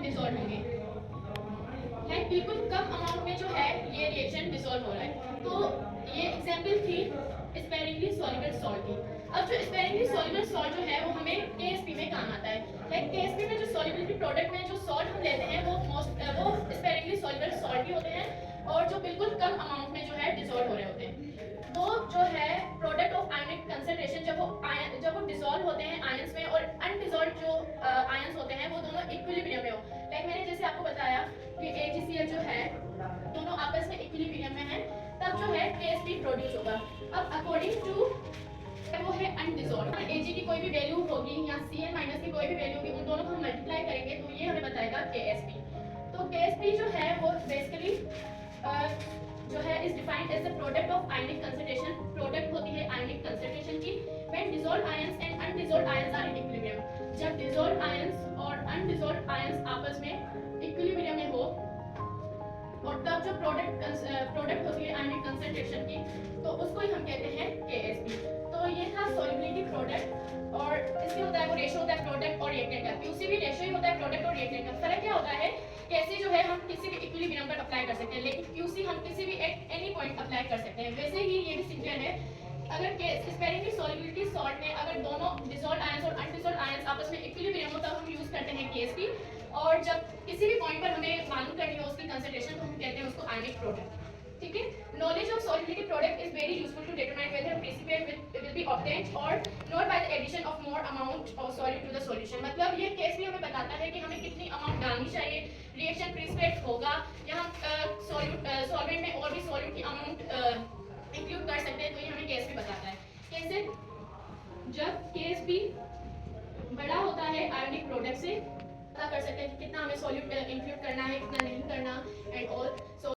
Dissolve होंगे। Like बिल्कुल कम amount में जो है ये रिएक्शन डिसॉल्व हो रहा है। तो ये एग्जांपल थी स्पेरिंगली सॉल्युबल सॉल्ट की। अब जो स्पेरिंगली सॉल्युबल सॉल्ट जो है वो हमें केएसपी में काम आता है। लाइक केएसपी में जो सॉल्युबिलिटी प्रोडक्ट में जो सॉल्ट हम लेते हैं वो स्पेरिंगली सॉल्युबल सॉल्ट ही होते हैं और जो बिल्कुल कम अमाउंट में जो है डिसॉल्व हो रहे होते हैं। वो जो है प्रोडक्ट ऑफ आयनिक कंसंट्रेशन जब वो डिसॉल्व होते हैं आयंस में और अनडिसॉल्व जो आयंस होते हैं वो दोनों इक्विलिब्रियम में हो। लाइक मैंने जैसे आपको बताया कि AgCl जो है दोनों आपस में इक्विलिब्रियम में है, तब जो है KSP प्रोड्यूस होगा। अब अकॉर्डिंग टू वो है अनडिसॉल्व, Ag की कोई भी वैल्यू होगी या Cl माइनस की कोई भी वैल्यू होगी, उन दोनों को हम मल्टीप्लाई करेंगे तो ये हमें बताएगा KSP। तो KSP जो है वो बेसिकली जो है is defined as the product of ionic concentration. Product होती है आयनिक कंसंट्रेशन की when dissolved ions and undissolved ions are in equilibrium. जब डिसॉल्व्ड आयंस और अनडिसॉल्व्ड आयंस आपस में इक्विलिब्रियम में हो और तब जो प्रोडक्ट होती है आयनिक कंसंट्रेशन की तो उसको ही हम कहते हैं KSP। तो ये था सॉल्युबिलिटी प्रोडक्ट और इसमें होता है वो रेशियो होता है प्रोडक्ट और रिएक्टेंट का। QC भी रेशियो ही होता है प्रोडक्ट और रिएक्टेंट का। फर्क क्या होता है कैसे जो है हम किसी भी इक्विलिब्रियम पर अप्लाई कर सकते हैं, लेकिन QC हम किसी भी एट एनी पॉइंट अप्लाई कर सकते हैं। वैसे ही ये भी सिंपल है। अगर स्पेरिंगली सॉल्युबिलिटी सॉल्ट में अगर दोनों डिसॉल्व्ड आयंस और अनडिसॉल्व्ड आयंस आपस में इक्विलिब्रियम हो तब हम यूज करते हैं KSP। और जब किसी भी पॉइंट पर हमें मालूम करनी हो उसकी कंसंट्रेशन तो हम कहते हैं उसको आयनिक प्रोडक्ट। ठीक है। Knowledge of solubility product is very useful to determine whether precipitate will be obtained or not by the addition of more amount of solute to the solution. मतलब ये केस भी हमें बताता है कि हमें कितनी अमाउंट डालनी चाहिए, रिएक्शन प्रेसिपिटेट होगा या हम सॉल्वेंट में और भी सॉल्यूट की अमाउंट इंक्लूड कर सकते हैं। तो ये हमें केस भी बताता है। कैसे? जब केस भी बड़ा होता है आयनिक प्रोडक्ट से पता कर सकते हैं कि कितना हमें सॉल्यूट इंक्लूड करना है, कितना नहीं करना एंड ऑल।